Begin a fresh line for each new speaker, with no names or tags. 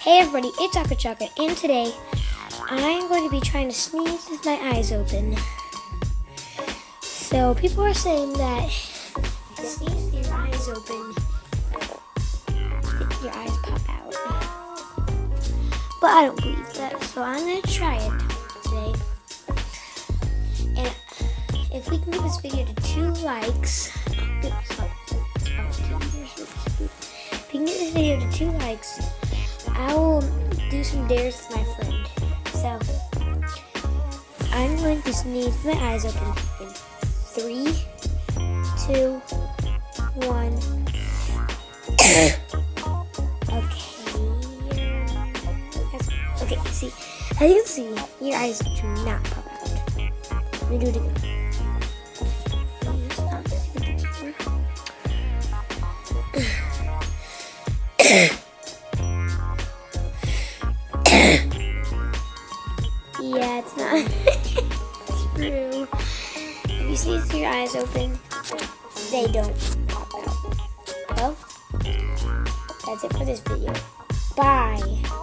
Hey everybody, it's Aka Chaka, and today I'm going to be trying to sneeze with my eyes open. So people are saying that if you sneeze with your eyes open, your eyes pop out. But I don't believe that, so I'm going to try it today. And if we can get this video to 2 likes, if we can get this video to 2 likes, I will do some dares with my friend. So, I'm going to sneeze with my eyes open in 3, 2, 1. Okay, see, as you can see, your eyes do not pop out. Let me do it again. Yeah, it's not true. If you sneeze with your eyes open, they don't pop out. Well, that's it for this video. Bye.